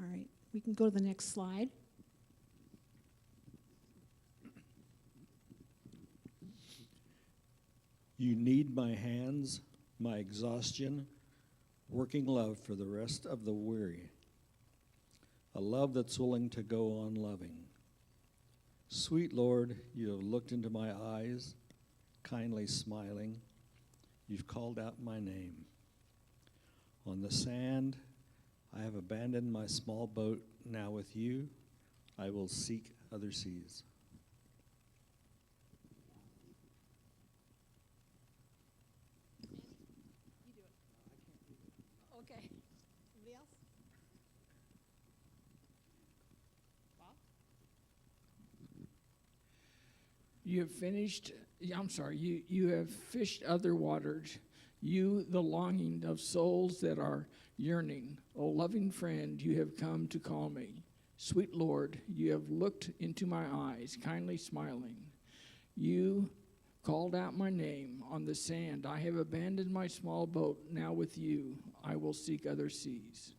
All right, we can go to the next slide. You need my hands, my exhaustion, working love for the rest of the weary. A love that's willing to go on loving. Sweet Lord, you have looked into my eyes, kindly smiling. You've called out my name. On the sand, I have abandoned my small boat. Now with you, I will seek other seas. Okay. Anybody else? Bob? You have finished, you have fished other waters. You, the longing of souls that are yearning. O loving friend, you have come to call me. Sweet Lord, you have looked into my eyes, kindly smiling. You called out my name on the sand. I have abandoned my small boat. Now with you, I will seek other seas.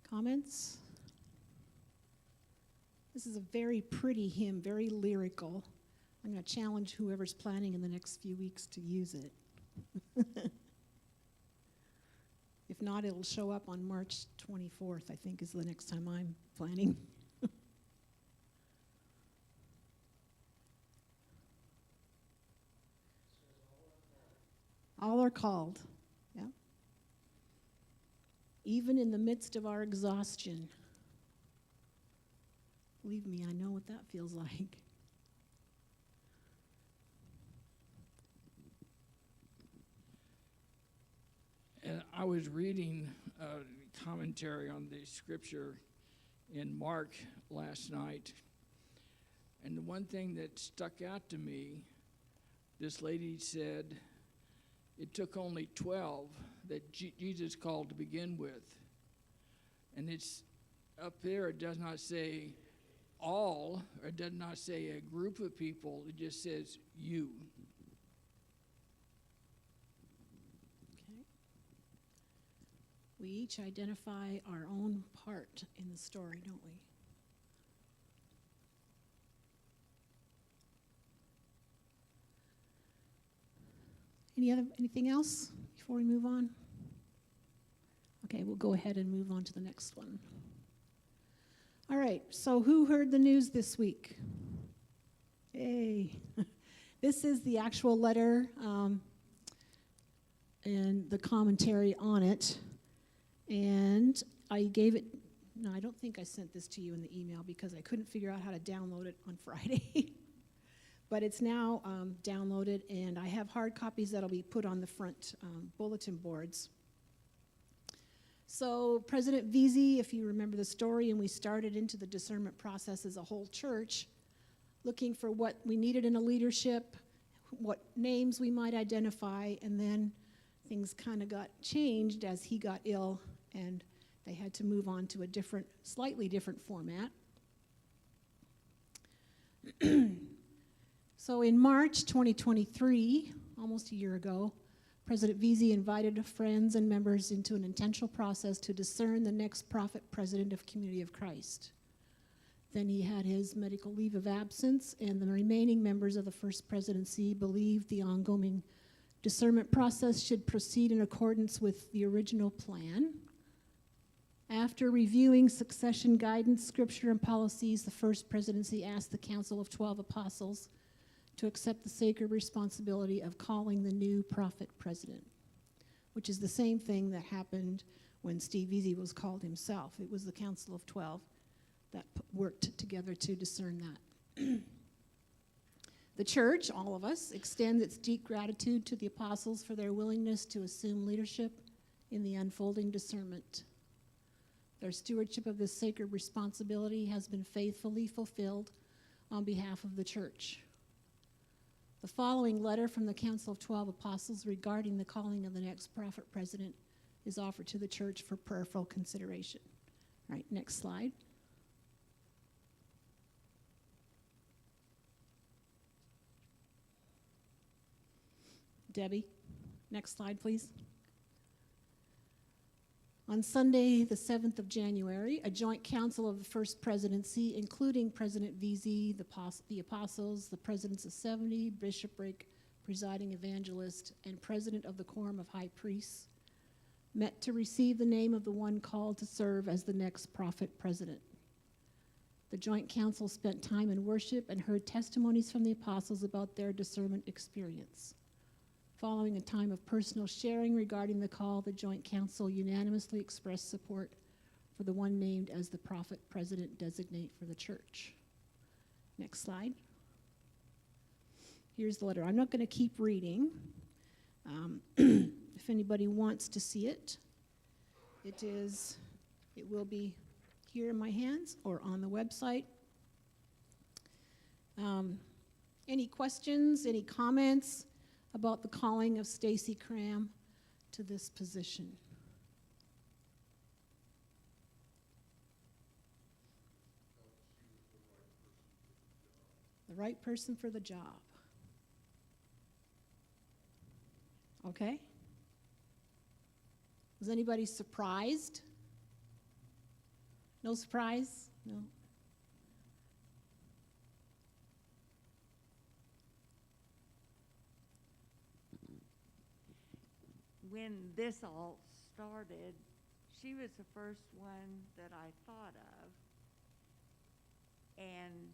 Comments? This is a very pretty hymn, very lyrical. I'm going to challenge whoever's planning in the next few weeks to use it. If not, it'll show up on March 24th, I think, is the next time I'm planning. All are called. Yeah. Even in the midst of our exhaustion. Believe me, I know what that feels like. And I was reading a commentary on the scripture in Mark last night, and the one thing that stuck out to me, this lady said, it took only 12 that Jesus called to begin with. And it's up there, it does not say all, or it does not say a group of people, it just says you. Okay. We each identify our own part in the story, don't we? Anything else before we move on? Okay, we'll go ahead and move on to the next one. All right, so who heard the news this week? Hey, this is the actual letter and the commentary on it. And I gave it, no, I don't think I sent this to you in the email because I couldn't figure out how to download it on Friday. But it's now downloaded, and I have hard copies that'll be put on the front bulletin boards. So President Veazey, if you remember the story, and we started into the discernment process as a whole church, looking for what we needed in a leadership, what names we might identify, and then things kind of got changed as he got ill, and they had to move on to a different, slightly different format. So in March 2023, almost a year ago, President Veazey invited friends and members into an intentional process to discern the next prophet president of Community of Christ. Then he had his medical leave of absence, and the remaining members of the first presidency believed the ongoing discernment process should proceed in accordance with the original plan. After reviewing succession guidance, scripture, and policies, the first presidency asked the Council of 12 Apostles to accept the sacred responsibility of calling the new prophet president, which is the same thing that happened when Steve Veazey was called himself. It was the Council of 12 that worked together to discern that. The church, all of us, extends its deep gratitude to the apostles for their willingness to assume leadership in the unfolding discernment. Their stewardship of this sacred responsibility has been faithfully fulfilled on behalf of the church. The following letter from the Council of 12 Apostles regarding the calling of the next prophet president is offered to the church for prayerful consideration. All right, next slide. Debbie, next slide, please. On Sunday, the 7th of January, a joint council of the First Presidency, including President VZ, the apostles, the presidents of 70, bishopric, presiding evangelist, and president of the Quorum of High Priests, met to receive the name of the one called to serve as the next prophet president. The joint council spent time in worship and heard testimonies from the apostles about their discernment experience. Following a time of personal sharing regarding the call, the joint council unanimously expressed support for the one named as the prophet president designate for the church. Next slide. Here's the letter. I'm not going to keep reading. If anybody wants to see it, it will be here in my hands or on the website. Any questions, any comments about the calling of Stacy Cram to this position? The right person for the job. Okay? Was anybody surprised? No surprise? No? When this all started, she was the first one that I thought of. And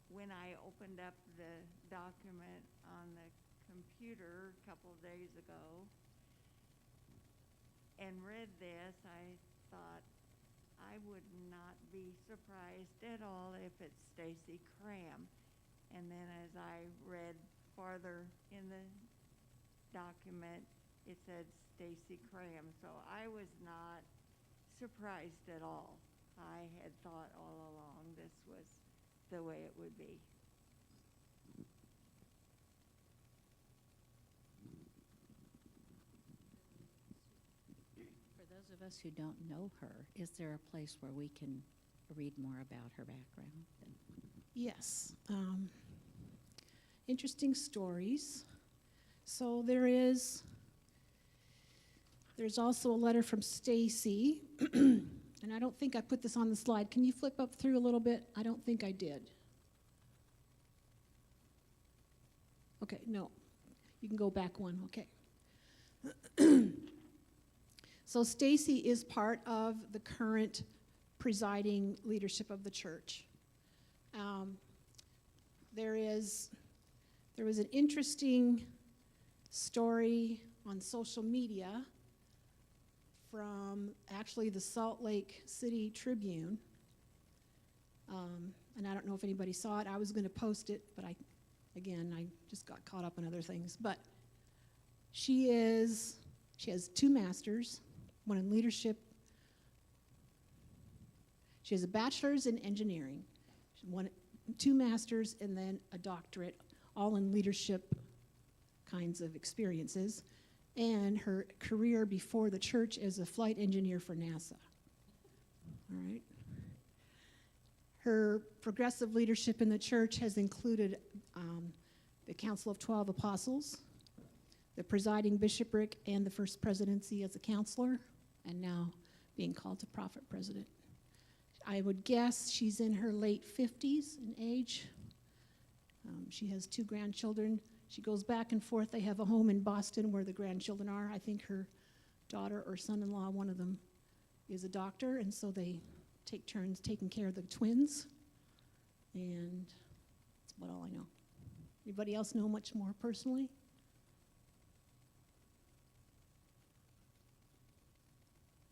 when I opened up the document on the computer a couple of days ago and read this, I thought I would not be surprised at all if it's Stacy Cram. And then as I read farther in the document, it said Stacy Cram, so I was not surprised at all. I had thought all along this was the way it would be. For those of us who don't know her, is there a place where we can read more about her background? Yes. Interesting stories. So there's also a letter from Stacy, and I don't think I put this on the slide. Can you flip up through a little bit? I don't think I did. Okay, no. You can go back one, okay. So Stacy is part of the current presiding leadership of the church. There was an interesting story on social media from actually the Salt Lake City Tribune. And I don't know if anybody saw it. I was going to post it, but I just got caught up in other things. But she has 2 masters, one in leadership. She has a bachelor's in engineering, 2 masters, and then a doctorate, all in leadership kinds of experiences, and her career before the church as a flight engineer for NASA. All right. Her progressive leadership in the church has included the Council of 12 Apostles, the presiding bishopric, and the first presidency as a counselor, and now being called to prophet president. I would guess she's in her late 50s in age. She has 2 grandchildren. She goes back and forth. They have a home in Boston where the grandchildren are. I think her daughter or son-in-law, one of them, is a doctor, and so they take turns taking care of the twins. And that's about all I know. Anybody else know much more personally?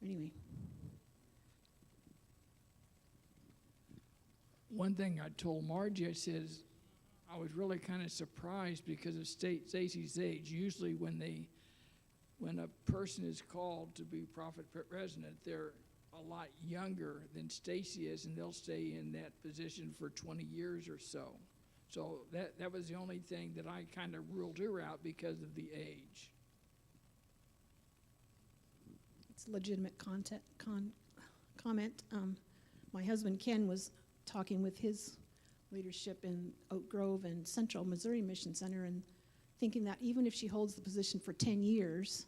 Anyway. One thing I told Margie, I says, I was really kind of surprised because of Stacy's age. Usually when a person is called to be prophet president, they're a lot younger than Stacy is, and they'll stay in that position for 20 years or so. So that was the only thing that I kind of ruled her out because of the age. It's a legitimate comment. My husband Ken was talking with his leadership in Oak Grove and Central Missouri Mission Center, and thinking that even if she holds the position for 10 years,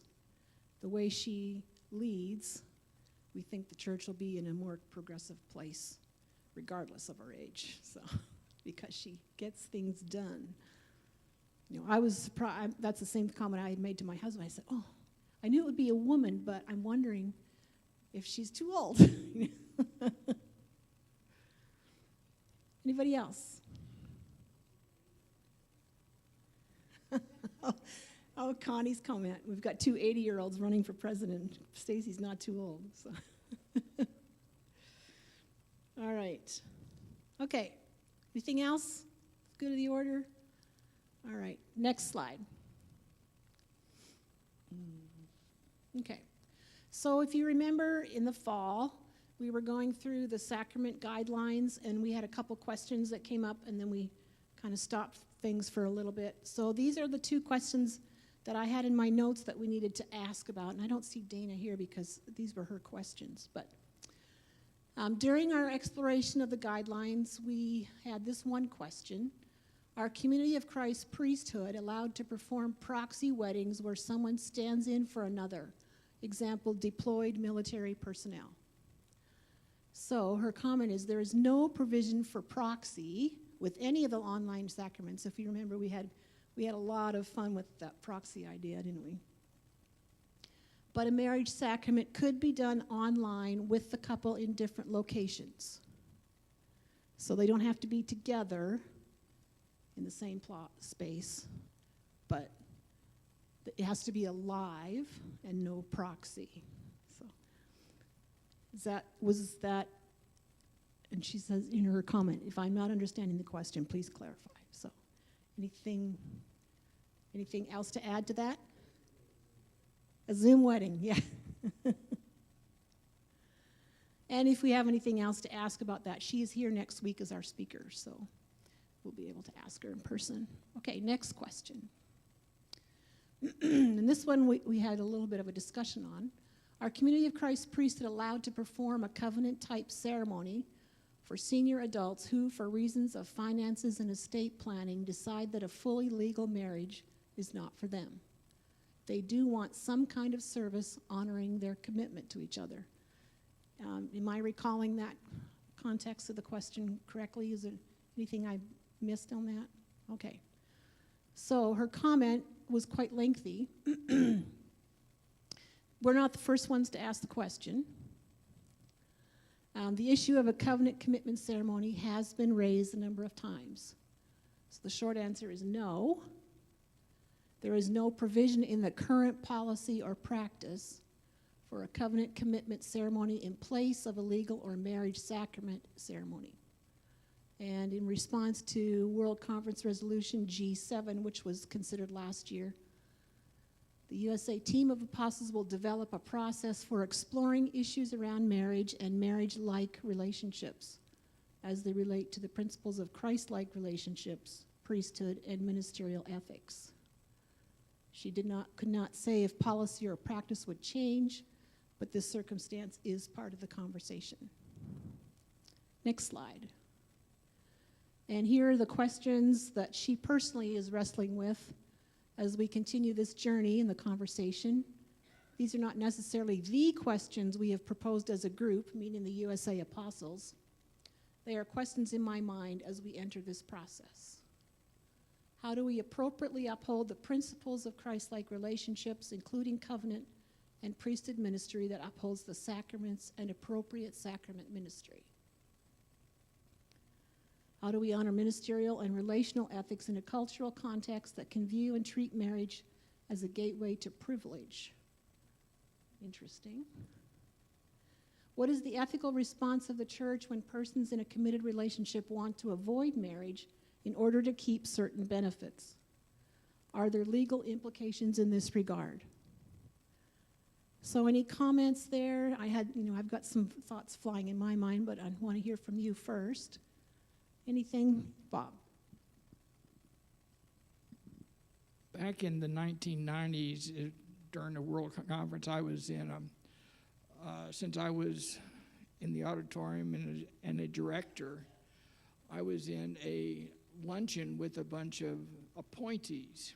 the way she leads, we think the church will be in a more progressive place regardless of her age, so because she gets things done. You know, I was surprised. That's the same comment I had made to my husband. I said, oh, I knew it would be a woman, but I'm wondering if she's too old. Anybody else? Oh, Connie's comment. We've got two 80-year-olds running for president. Stacy's not too old. So. All right. Okay. Anything else? Good of the order? All right. Next slide. Okay. So if you remember in the fall, we were going through the sacrament guidelines, and we had a couple questions that came up, and then we kind of stopped things for a little bit. So these are the two questions that I had in my notes that we needed to ask about, and I don't see Dana here because these were her questions. But during our exploration of the guidelines, we had this one question. Are Community of Christ priesthood allowed to perform proxy weddings where someone stands in for another? Example, deployed military personnel. So her comment is, there is no provision for proxy with any of the online sacraments. If you remember, we had a lot of fun with that proxy idea, didn't we? But a marriage sacrament could be done online with the couple in different locations. So they don't have to be together in the same space, but it has to be alive and no proxy. So was that, and she says in her comment, if I'm not understanding the question, please clarify. So anything else to add to that? A Zoom wedding, yeah. And if we have anything else to ask about that, she is here next week as our speaker, so we'll be able to ask her in person. Okay, next question. And this one we had a little bit of a discussion on. Are Community of Christ priesthood allowed to perform a covenant-type ceremony for senior adults who, for reasons of finances and estate planning, decide that a fully legal marriage is not for them? They do want some kind of service honoring their commitment to each other. Am I recalling that context of the question correctly? Is there anything I missed on that? Okay. So her comment was quite lengthy. We're not the first ones to ask the question. The issue of a covenant commitment ceremony has been raised a number of times. So the short answer is no. There is no provision in the current policy or practice for a covenant commitment ceremony in place of a legal or marriage sacrament ceremony. And in response to World Conference Resolution G7, which was considered last year, the USA Team of Apostles will develop a process for exploring issues around marriage and marriage-like relationships as they relate to the principles of Christ-like relationships, priesthood, and ministerial ethics. She could not say if policy or practice would change, but this circumstance is part of the conversation. Next slide. And here are the questions that she personally is wrestling with as we continue this journey in the conversation. These are not necessarily the questions we have proposed as a group, meaning the USA Apostles. They are questions in my mind as we enter this process. How do we appropriately uphold the principles of Christ-like relationships, including covenant and priesthood ministry that upholds the sacraments and appropriate sacrament ministry? How do we honor ministerial and relational ethics in a cultural context that can view and treat marriage as a gateway to privilege? Interesting. What is the ethical response of the church when persons in a committed relationship want to avoid marriage in order to keep certain benefits? Are there legal implications in this regard? So any comments there? I've got some thoughts flying in my mind, but I want to hear from you first. Anything, Bob? Back in the 1990s, during the World Conference I was in, since I was in the auditorium and a director, I was in a luncheon with a bunch of appointees.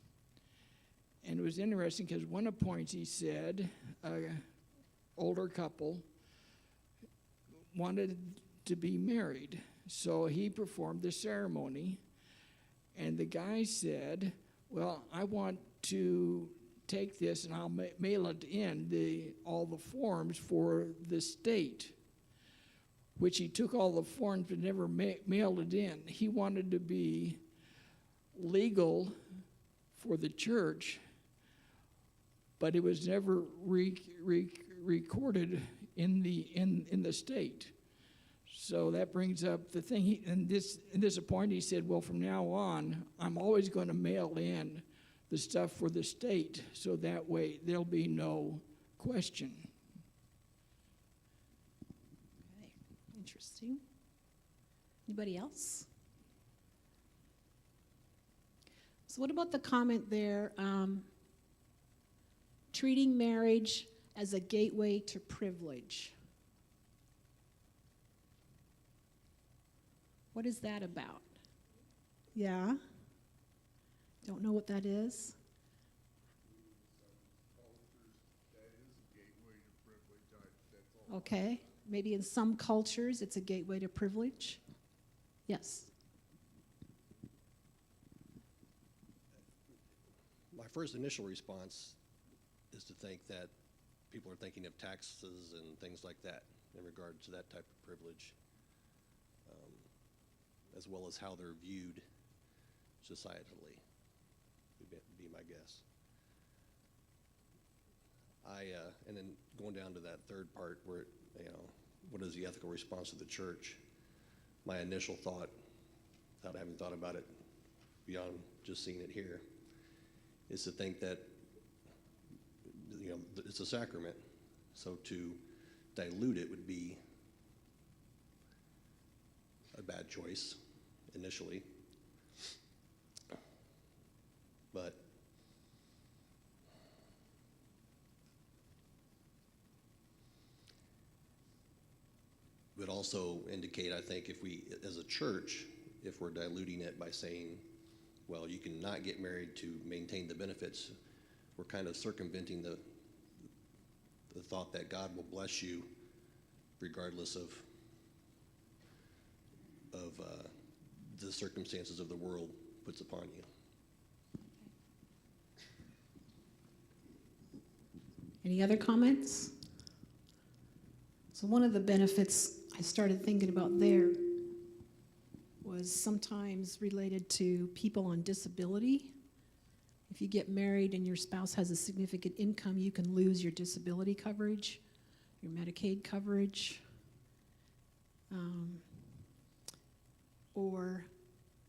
it was interesting because one appointee said an older couple wanted to be married. So he performed the ceremony, and the guy said, well, I want to take this and I'll mail it in, all the forms for the state, which he took all the forms but never mailed it in. He wanted to be legal for the church, but it was never recorded in the state. So that brings up the thing. And this appointee said, well, from now on, I'm always going to mail in the stuff for the state, so that way there'll be no question. Okay, interesting. Anybody else? So what about the comment there, treating marriage as a gateway to privilege? What is that about? Yeah? Don't know what that is? Okay, maybe in some cultures it's a gateway to privilege. Yes. My first initial response is to think that people are thinking of taxes and things like that in regard to that type of privilege, as well as how they're viewed societally, would be my guess. And then going down to that third part where, what is the ethical response of the church? My initial thought, without having thought about it beyond just seeing it here, is to think that, it's a sacrament. So to dilute it would be a bad choice initially. But would also indicate, I think, if we, as a church, if we're diluting it by saying, well, you cannot get married to maintain the benefits, we're kind of circumventing the thought that God will bless you regardless of the circumstances of the world puts upon you. Any other comments? So one of the benefits I started thinking about there was sometimes related to people on disability. If you get married and your spouse has a significant income, you can lose your disability coverage, your Medicaid coverage, or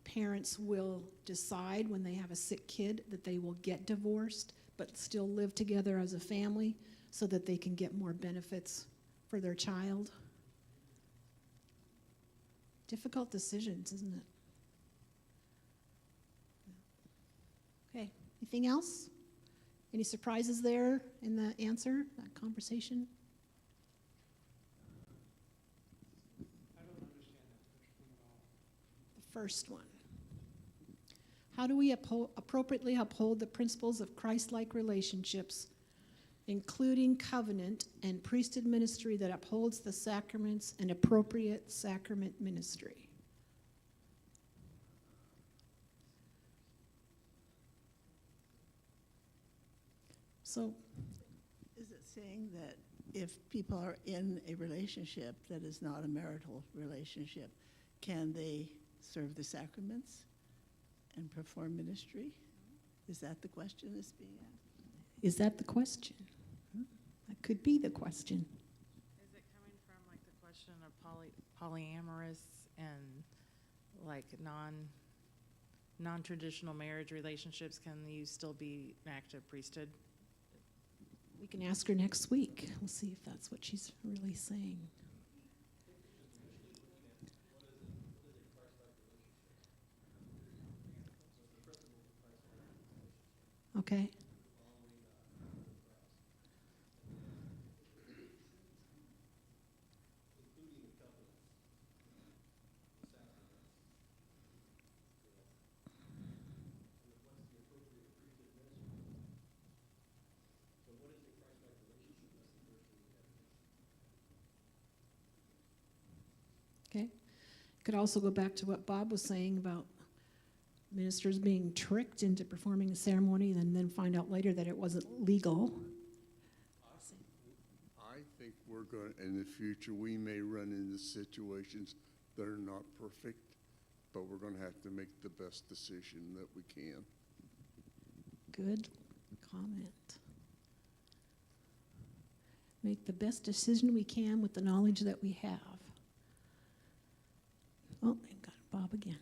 parents will decide when they have a sick kid that they will get divorced but still live together as a family so that they can get more benefits for their child. Difficult decisions, isn't it? Okay, anything else? Any surprises there in the answer, that conversation? I don't understand that The first one. How do we appropriately uphold the principles of Christ-like relationships, including covenant and priesthood ministry that upholds the sacraments and appropriate sacrament ministry? So, Is it saying that if people are in a relationship that is not a marital relationship, can they serve the sacraments and perform ministry? Is that the question that's being asked? is that the question? That could be the question. Is it coming from like the question of polyamorous and like non-traditional marriage relationships? Can you still be an active priesthood? We can ask her next week. We'll see if that's what she's really saying. Okay. Could also go back to what Bob was saying about ministers being tricked into performing a ceremony and then find out later that it wasn't legal. I think we're going, in the future, we may run into situations that are not perfect, but we're going to have to make the best decision that we can. Good comment. Make the best decision we can with the knowledge that we have. Oh, I got Bob again.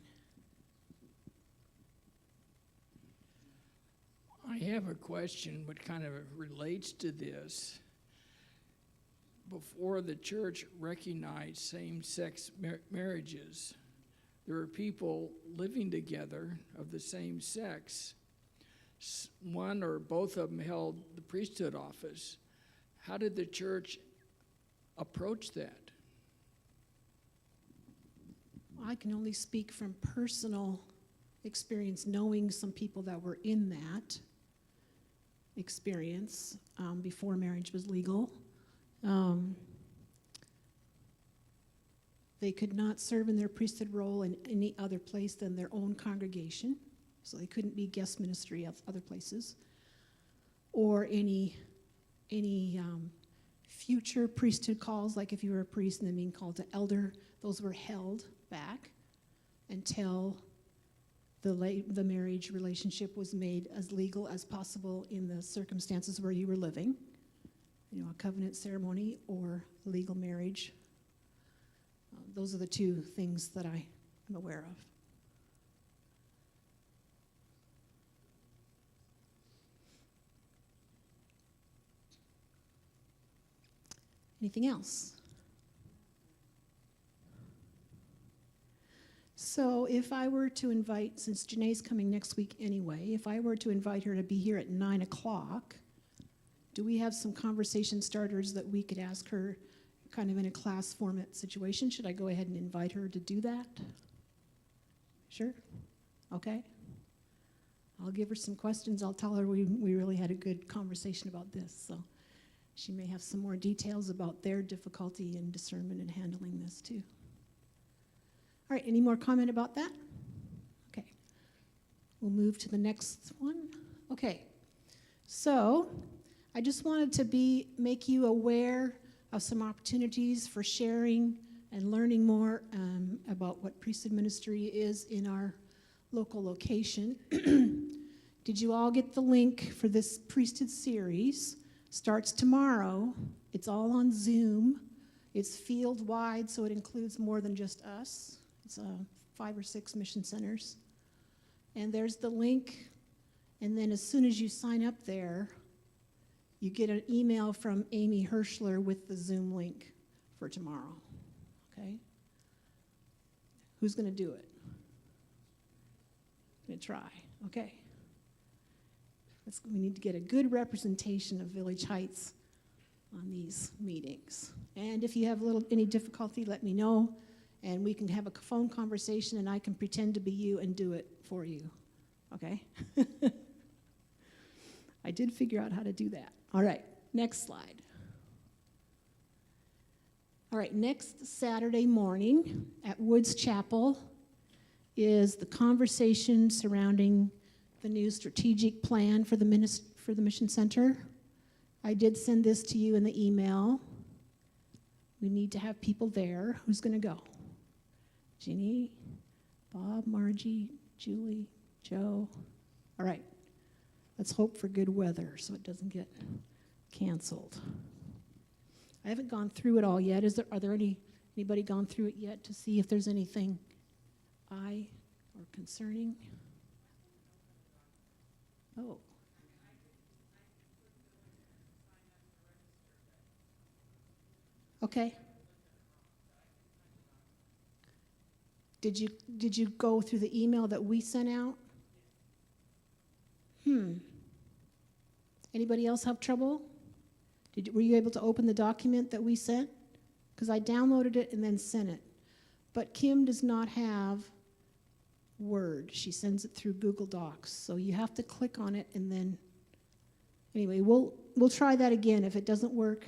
I have a question what kind of relates to this. Before the church recognized same-sex marriages, there were people living together of the same sex. One or both of them held the priesthood office. How did the church approach that? I can only speak from personal experience, knowing some people that were in that experience before marriage was legal. They could not serve in their priesthood role in any other place than their own congregation, so they couldn't be guest ministry at other places, or any future priesthood calls, like if you were a priest and then being called to elder, those were held back until the marriage relationship was made as legal as possible in the circumstances where you were living. You know, a covenant ceremony or legal marriage. Those are the two things that I am aware of. Anything else? So if I were to invite, since Janae's coming next week anyway, if I were to invite her to be here at 9 o'clock, do we have some conversation starters that we could ask her kind of in a class format situation? Should I go ahead and invite her to do that? Sure? Okay. I'll give her some questions. I'll tell her we really had a good conversation about this. So she may have some more details about their difficulty in discernment and handling this too. All right, any more comment about that? Okay. We'll move to the next one. Okay. So I just wanted to make you aware of some opportunities for sharing and learning more about what priesthood ministry is in our local location. Did you all get the link for this priesthood series? Starts tomorrow. It's all on Zoom. It's field-wide, so it includes more than just us. It's 5 or 6 mission centers. And there's the link, and then as soon as you sign up there, you get an email from Amy Hirschler with the Zoom link for tomorrow, okay? Who's going to do it? Going to try, okay. We need to get a good representation of Village Heights on these meetings. And if you have any difficulty, let me know, and we can have a phone conversation, and I can pretend to be you and do it for you, okay? I did figure out how to do that. All right, next slide. All right, next Saturday morning at Woods Chapel is the conversation surrounding the new strategic plan for the Mission Center. I did send this to you in the email. We need to have people there. Who's going to go? Jeannie, Bob, Margie, Julie, Joe. All right. Let's hope for good weather so it doesn't get canceled. I haven't gone through it all yet. Are there anybody gone through it yet to see if there's anything or concerning? Oh. Okay. Did you go through the email that we sent out? Anybody else have trouble? Were you able to open the document that we sent? Because I downloaded it and then sent it. But Kim does not have Word. She sends it through Google Docs. So you have to click on it and then, anyway, we'll try that again if it doesn't work.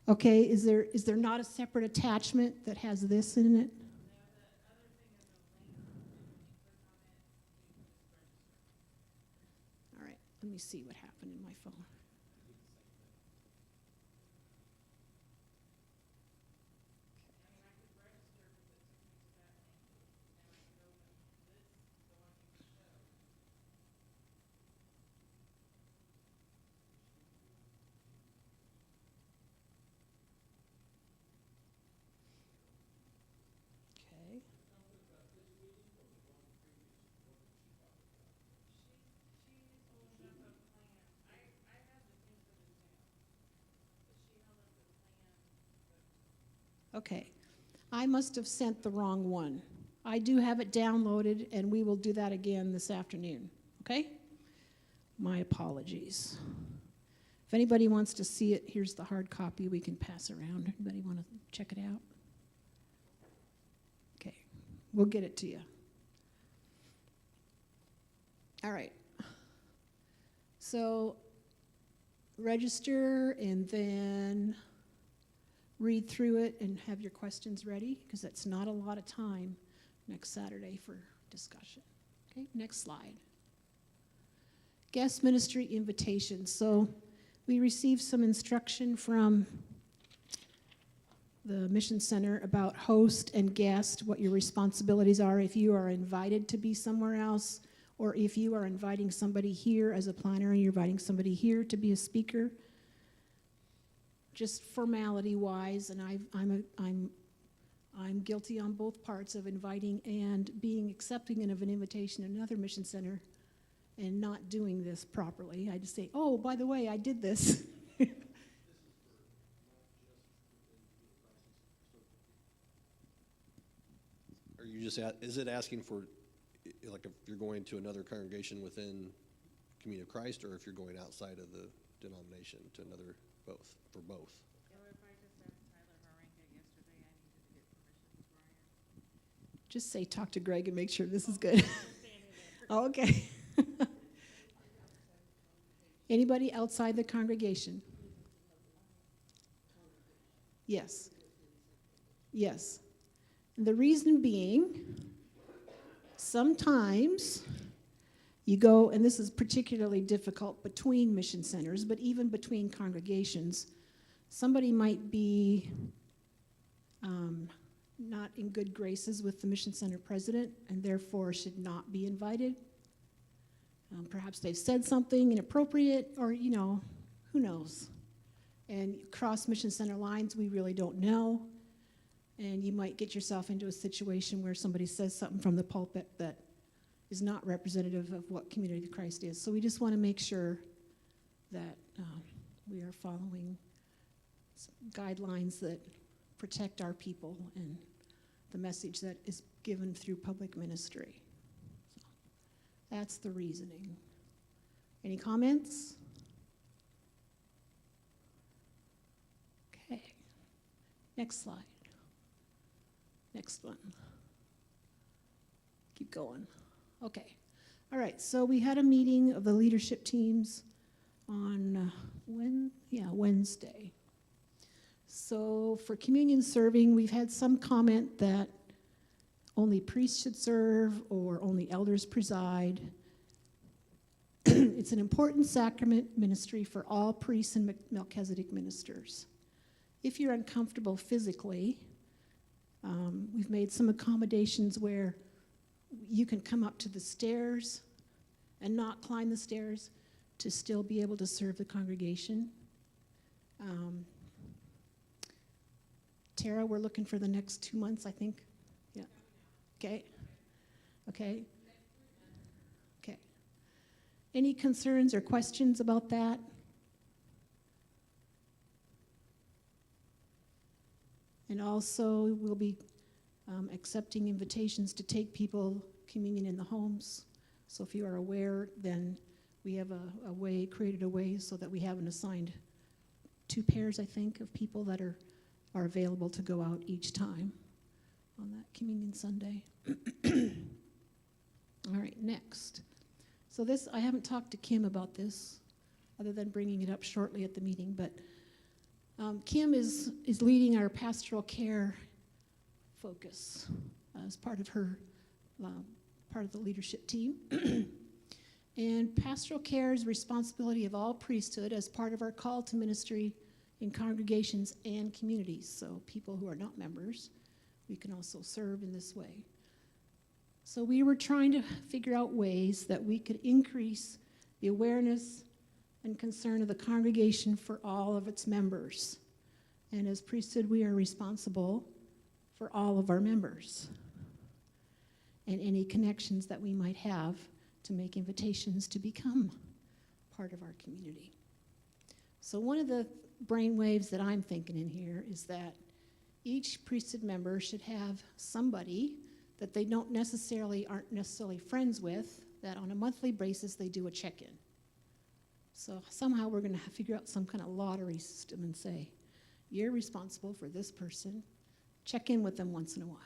Okay, is there not a separate attachment that has this in it? All right, let me see what happened in my phone. Okay. Okay, I must have sent the wrong one. I do have it downloaded, and we will do that again this afternoon, okay? My apologies. If anybody wants to see it, here's the hard copy we can pass around. Anybody want to check it out? Okay, we'll get it to you. All right. So register and then read through it and have your questions ready, because that's not a lot of time next Saturday for discussion. Okay, next slide. Guest ministry invitations. So we received some instruction from the Mission Center about host and guest, what your responsibilities are if you are invited to be somewhere else, or if you are inviting somebody here as a planner and you're inviting somebody here to be a speaker. Just formality-wise, and I'm guilty on both parts of inviting and being accepting of an invitation in another mission center and not doing this properly. I just say, oh, by the way, I did this. Are you just, is it asking for, like, if you're going to another congregation within Community of Christ, or if you're going outside of the denomination to another, both, for both? So if I just asked Tyler Haringa yesterday, I needed to get permission before I am. Just say, talk to Greg and make sure this is good. Oh, okay. Anybody outside the congregation? Yes. Yes. The reason being, sometimes you go, and this is particularly difficult between mission centers, but even between congregations, somebody might be not in good graces with the mission center president and therefore should not be invited. Perhaps they've said something inappropriate, or, you know, who knows? And cross mission center lines, we really don't know. And you might get yourself into a situation where somebody says something from the pulpit that is not representative of what Community of Christ is. So we just want to make sure that we are following guidelines that protect our people and the message that is given through public ministry. So that's the reasoning. Any comments? Okay. Next slide. Next one. Keep going. Okay. All right, so we had a meeting of the leadership teams on Wednesday. So for communion serving, we've had some comment that only priests should serve or only elders preside. It's an important sacrament ministry for all priests and Melchizedek ministers. If you're uncomfortable physically, we've made some accommodations where you can come up to the stairs and not climb the stairs to still be able to serve the congregation. Tara, we're looking for the next 2 months, I think. Yeah. Okay. Okay. Okay. Any concerns or questions about that? And also, we'll be accepting invitations to take people communion in the homes. So if you are aware, then we have created a way so that we have an assigned 2 pairs, I think, of people that are available to go out each time on that communion Sunday. All right, next. So this, I haven't talked to Kim about this, other than bringing it up shortly at the meeting, but Kim is leading our pastoral care focus as part of her part of the leadership team. And pastoral care is responsibility of all priesthood as part of our call to ministry in congregations and communities. So people who are not members, we can also serve in this way. So we were trying to figure out ways that we could increase the awareness and concern of the congregation for all of its members. And as priesthood, we are responsible for all of our members and any connections that we might have to make invitations to become part of our community. So one of the brainwaves that I'm thinking in here is that each priesthood member should have somebody that they aren't necessarily friends with, that on a monthly basis they do a check-in. So somehow we're going to figure out some kind of lottery system and say, you're responsible for this person. Check in with them once in a while.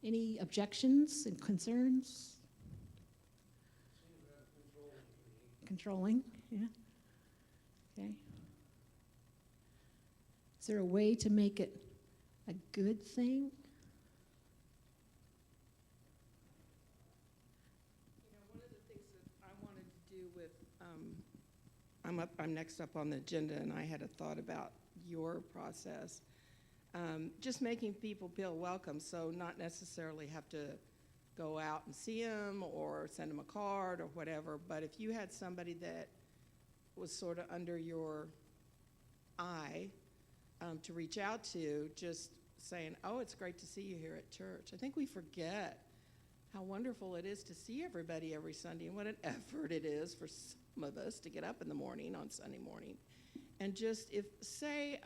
Any objections and concerns? Controlling, yeah. Okay. Is there a way to make it a good thing? One of the things that I wanted to do with, I'm next up on the agenda, and I had a thought about your process. Just making people feel welcome, so not necessarily have to go out and see them or send them a card or whatever, but if you had somebody that was sort of under your eye to reach out to, just saying, oh, it's great to see you here at church. I think we forget how wonderful it is to see everybody every Sunday and what an effort it is for some of us to get up in the morning on Sunday morning. And just if, say,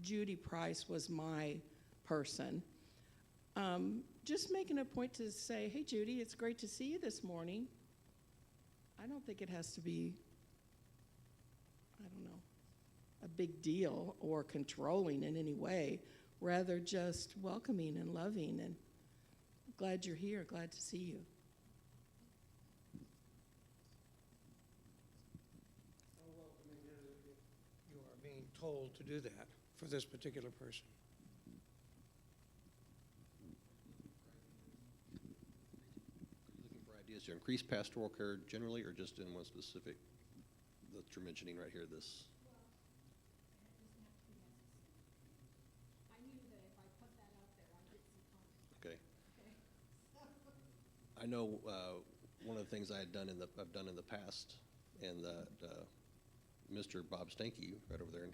Judy Price was my person, just making a point to say, hey, Judy, it's great to see you this morning. I don't think it has to be, I don't know, a big deal or controlling in any way, rather just welcoming and loving and glad you're here, glad to see you. How welcoming is it if you are being told to do that for this particular person? Looking for ideas to increase pastoral care generally, or just in one specific that you're mentioning right here, this? Okay. I know one of the things I've done in the past, and that Mr. Bob Stanky right over there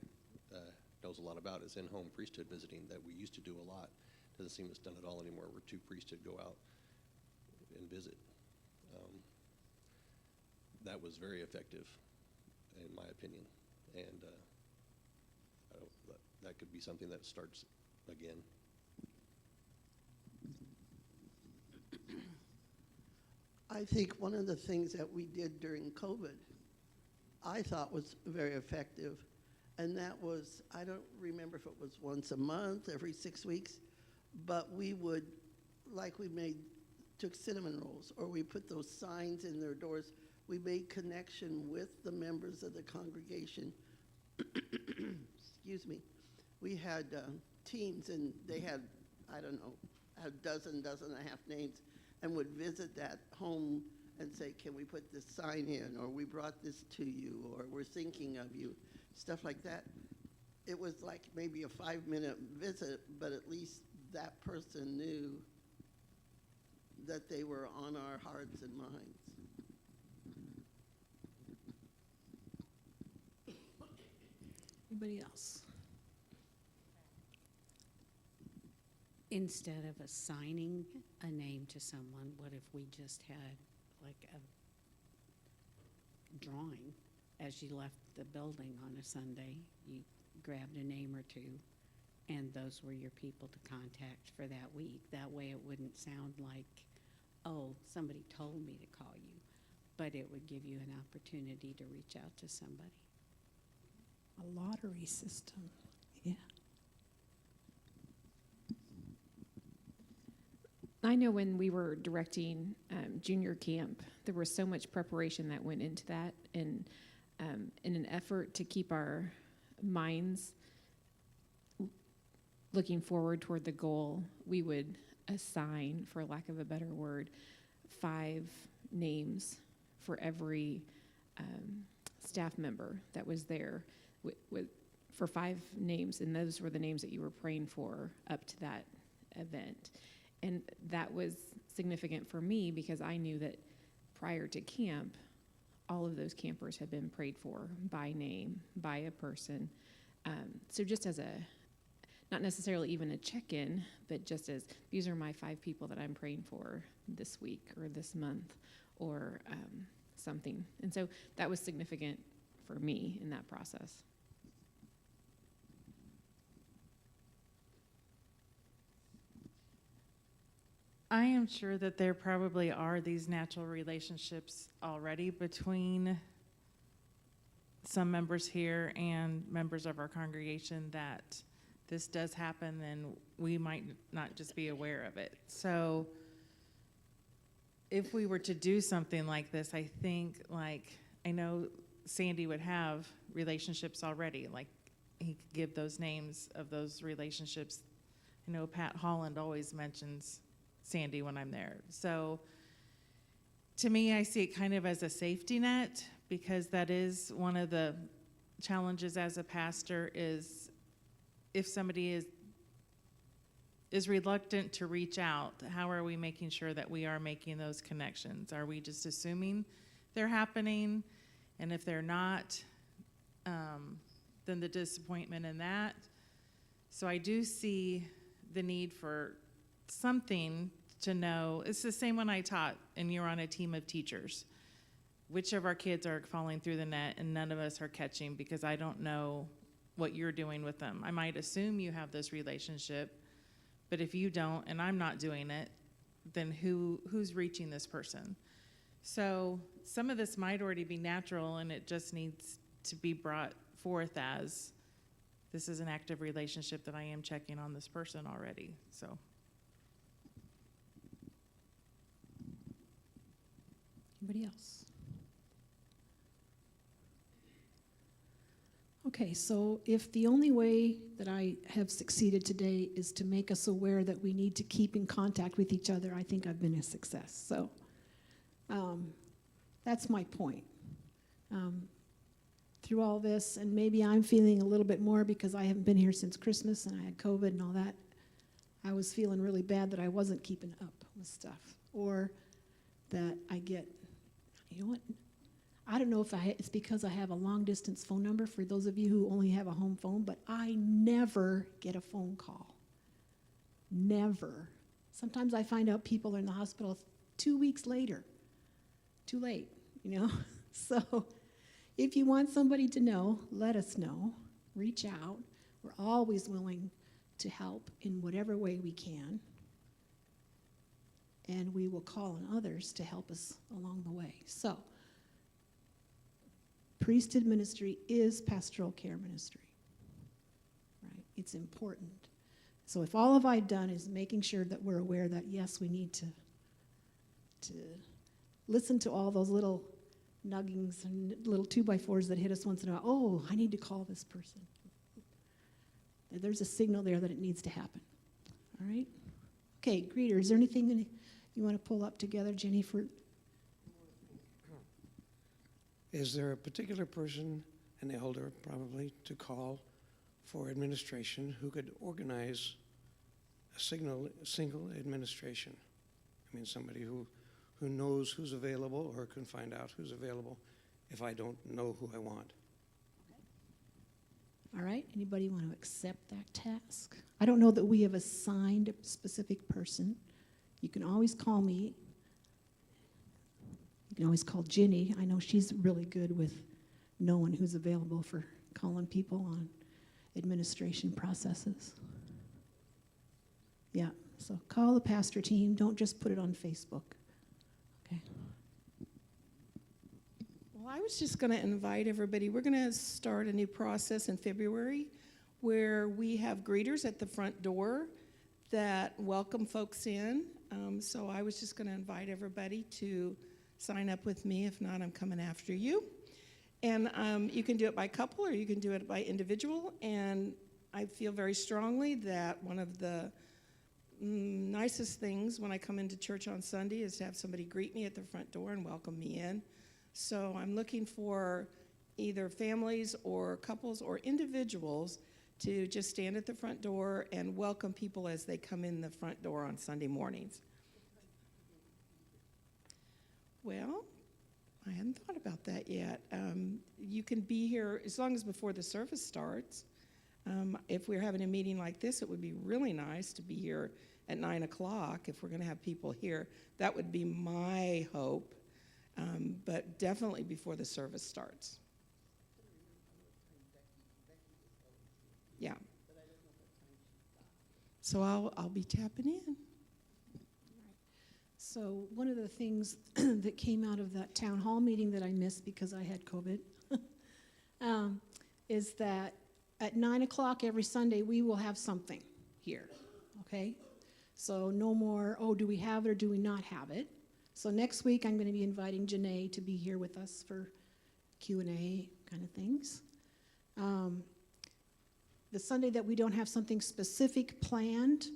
knows a lot about, is in-home priesthood visiting that we used to do a lot. Doesn't seem it's done at all anymore, where two priesthood go out and visit. That was very effective, in my opinion, and that could be something that starts again. I think one of the things that we did during COVID, I thought was very effective, and that was, I don't remember if it was once a month, every 6 weeks, but we would, like took cinnamon rolls, or we put those signs in their doors. We made connection with the members of the congregation. Excuse me. We had teams, and they had, I don't know, a dozen and a half names, and would visit that home and say, can we put this sign in, or we brought this to you, or we're thinking of you, stuff like that. It was like maybe a 5-minute visit, but at least that person knew that they were on our hearts and minds. Anybody else? Instead of assigning a name to someone, what if we just had like a drawing as you left the building on a Sunday? You grabbed a name or two, and those were your people to contact for that week. That way it wouldn't sound like, oh, somebody told me to call you, but it would give you an opportunity to reach out to somebody. A lottery system, yeah. I know when we were directing junior camp, there was so much preparation that went into that, and in an effort to keep our minds looking forward toward the goal, we would assign, for lack of a better word, 5 names for every staff member that was there for 5 names, and those were the names that you were praying for up to that event. And that was significant for me because I knew that prior to camp, all of those campers had been prayed for by name, by a person. So just as not necessarily even a check-in, but just as these are my 5 people that I'm praying for this week or this month or something. And so that was significant for me in that process. I am sure that there probably are these natural relationships already between some members here and members of our congregation that this does happen, and we might not just be aware of it. So if we were to do something like this, I think, I know Sandy would have relationships already, like he could give those names of those relationships. I know Pat Holland always mentions Sandy when I'm there. So to me, I see it kind of as a safety net, because that is one of the challenges as a pastor is if somebody is reluctant to reach out, how are we making sure that we are making those connections? Are we just assuming they're happening? And if they're not, then the disappointment in that. So I do see the need for something to know. It's the same when I taught and you're on a team of teachers. Which of our kids are falling through the net and none of us are catching because I don't know what you're doing with them. I might assume you have this relationship, but if you don't and I'm not doing it, then who's reaching this person? So some of this might already be natural and it just needs to be brought forth as this is an active relationship that I am checking on this person already. So. Anybody else? Okay, so if the only way that I have succeeded today is to make us aware that we need to keep in contact with each other, I think I've been a success. So that's my point. Through all this, and maybe I'm feeling a little bit more because I haven't been here since Christmas and I had COVID and all that, I was feeling really bad that I wasn't keeping up with stuff. Or that I get, you know what? I don't know if it's because I have a long-distance phone number for those of you who only have a home phone, but I never get a phone call. Never. Sometimes I find out people are in the hospital 2 weeks later. Too late, you know? So if you want somebody to know, let us know. Reach out. We're always willing to help in whatever way we can. And we will call on others to help us along the way. So, priesthood ministry is pastoral care ministry, right? It's important. So if all I've done is making sure that we're aware that, yes, we need to listen to all those little nuggings and little 2x4s that hit us once in a while. Oh, I need to call this person. There's a signal there that it needs to happen, all right? Okay, greeters, is there anything that you want to pull up together, Jenny, for? Is there a particular person, an elder probably, to call for administration who could organize a single administration? I mean, somebody who knows who's available or can find out who's available if I don't know who I want. All right, anybody want to accept that task? I don't know that we have assigned a specific person. You can always call me. You can always call Ginny. I know she's really good with knowing who's available for calling people on administration processes. Yeah, so call the pastor team. Don't just put it on Facebook. Okay. Well, I was just going to invite everybody. We're going to start a new process in February where we have greeters at the front door that welcome folks in. So I was just going to invite everybody to sign up with me. If not, I'm coming after you. And you can do it by couple or you can do it by individual. And I feel very strongly that one of the nicest things when I come into church on Sunday is to have somebody greet me at the front door and welcome me in. So I'm looking for either families or couples or individuals to just stand at the front door and welcome people as they come in the front door on Sunday mornings. Well, I hadn't thought about that yet. You can be here as long as before the service starts. If we're having a meeting like this, it would be really nice to be here at 9 o'clock if we're going to have people here. That would be my hope, but definitely before the service starts. Yeah. So I'll be tapping in. So one of the things that came out of that town hall meeting that I missed because I had COVID is that at 9 o'clock every Sunday we will have something here, okay? So no more, oh, do we have it or do we not have it? So next week I'm going to be inviting Janae to be here with us for Q&A kind of things. The Sunday that we don't have something specific planned,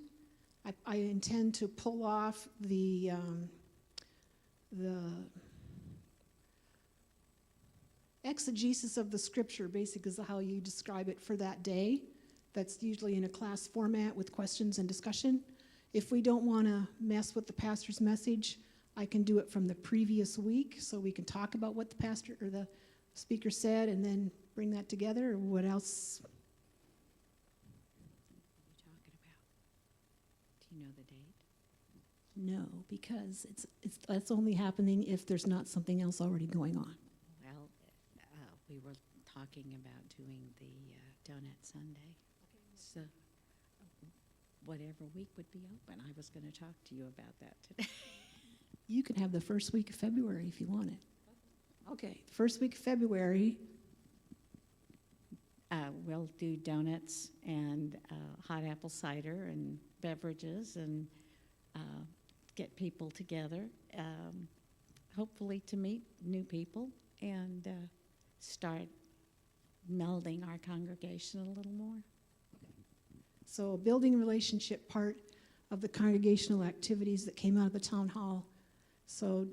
I intend to pull off the exegesis of the scripture, basically is how you describe it for that day. That's usually in a class format with questions and discussion. If we don't want to mess with the pastor's message, I can do it from the previous week so we can talk about what the pastor or the speaker said and then bring that together. Or what else? Do you know the date? No, because that's only happening if there's not something else already going on. Well, we were talking about doing the Donut Sunday. So whatever week would be open. I was going to talk to you about that today. You can have the first week of February if you want it. Okay, the first week of February. We'll do donuts and hot apple cider and beverages and get people together, hopefully to meet new people and start melding our congregation a little more. So building relationship part of the congregational activities that came out of the town hall. So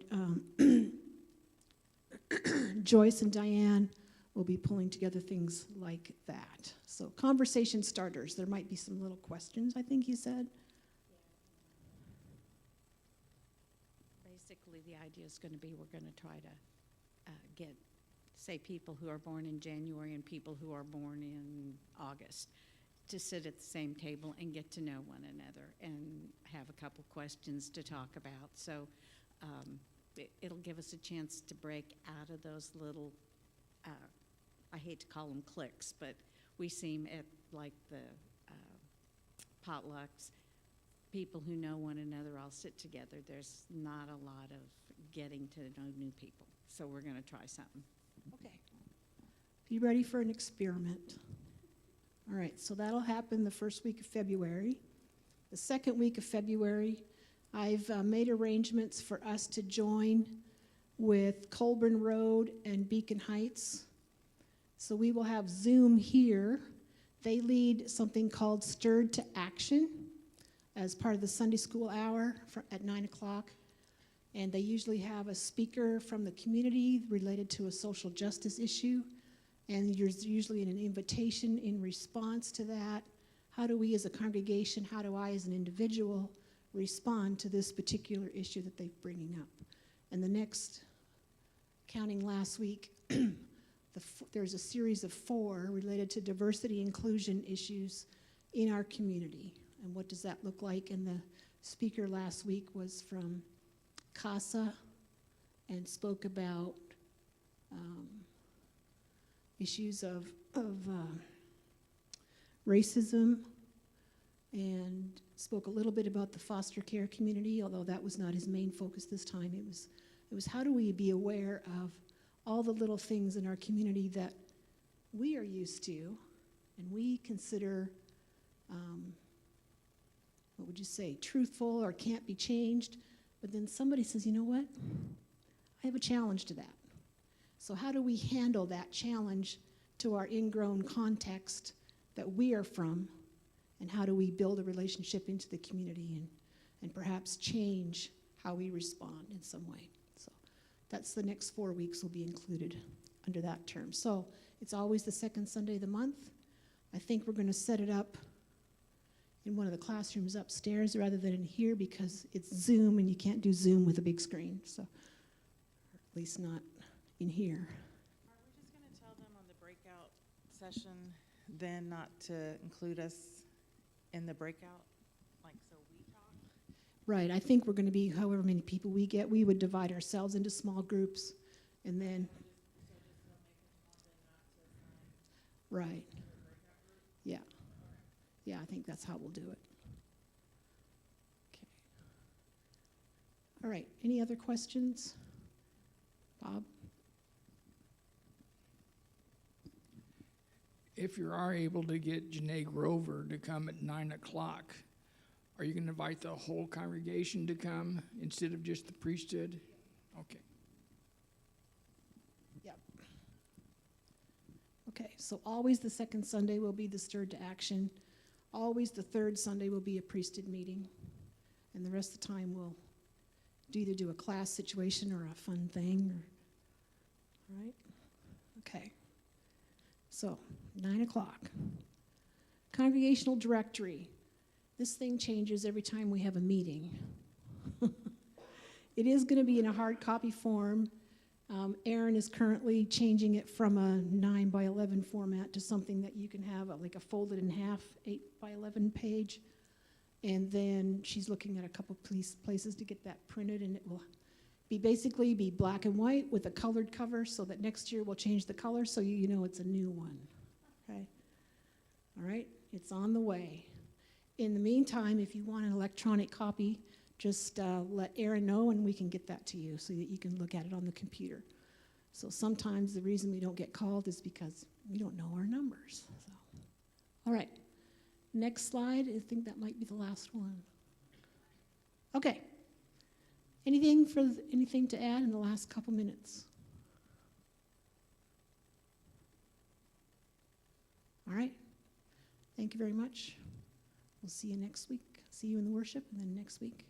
Joyce and Diane will be pulling together things like that. So conversation starters. There might be some little questions, I think you said. Basically, the idea is going to be we're going to try to get, say, people who are born in January and people who are born in August to sit at the same table and get to know one another and have a couple questions to talk about. So it'll give us a chance to break out of those little, I hate to call them cliques, but we seem at like the potlucks, people who know one another all sit together. There's not a lot of getting to know new people. So we're going to try something. Okay. Be ready for an experiment. All right, so that'll happen the first week of February. The second week of February, I've made arrangements for us to join with Colburn Road and Beacon Heights. So we will have Zoom here. They lead something called Stirred to Action as part of the Sunday school hour at 9 o'clock. And they usually have a speaker from the community related to a social justice issue. And there's usually an invitation in response to that. How do we as a congregation, how do I as an individual respond to this particular issue that they're bringing up? And the next, counting last week, there's a series of 4 related to diversity inclusion issues in our community. And what does that look like? And the speaker last week was from CASA and spoke about issues of racism and spoke a little bit about the foster care community, although that was not his main focus this time. It was how do we be aware of all the little things in our community that we are used to and we consider, what would you say, truthful or can't be changed, but then somebody says, you know what, I have a challenge to that. So how do we handle that challenge to our ingrown context that we are from, and how do we build a relationship into the community and perhaps change how we respond in some way? So that's the next 4 weeks will be included under that term. So it's always the second Sunday of the month. I think we're going to set it up in one of the classrooms upstairs rather than in here because it's Zoom and you can't do Zoom with a big screen. So, or at least not in here. Are we just going to tell them on the breakout session then not to include us in the breakout? Like, so we talk? Right, I think we're going to be however many people we get. We would divide ourselves into small groups and then. Right. Yeah. Yeah, I think that's how we'll do it. Okay. All right, any other questions? Bob? If you are able to get Janae Grover to come at 9 o'clock, are you going to invite the whole congregation to come instead of just the priesthood? Okay. Yep. Okay, so always the second Sunday will be the stirred to action. Always the third Sunday will be a priesthood meeting. And the rest of the time we'll either do a class situation or a fun thing. All right? Okay. So, 9 o'clock. Congregational directory. This thing changes every time we have a meeting. It is going to be in a hard copy form. Aaron is currently changing it from a 9 by 11 format to something that you can have like a folded in half 8 by 11 page. And then she's looking at a couple places to get that printed, and it will basically be black and white with a colored cover so that next year we'll change the color so you know it's a new one. Okay? All right? It's on the way. In the meantime, if you want an electronic copy, just let Aaron know and we can get that to you so that you can look at it on the computer. So sometimes the reason we don't get called is because we don't know our numbers. So. All right. Next slide. I think that might be the last one. Okay. Anything to add in the last couple minutes? All right. Thank you very much. We'll see you next week. See you in the worship and then next week.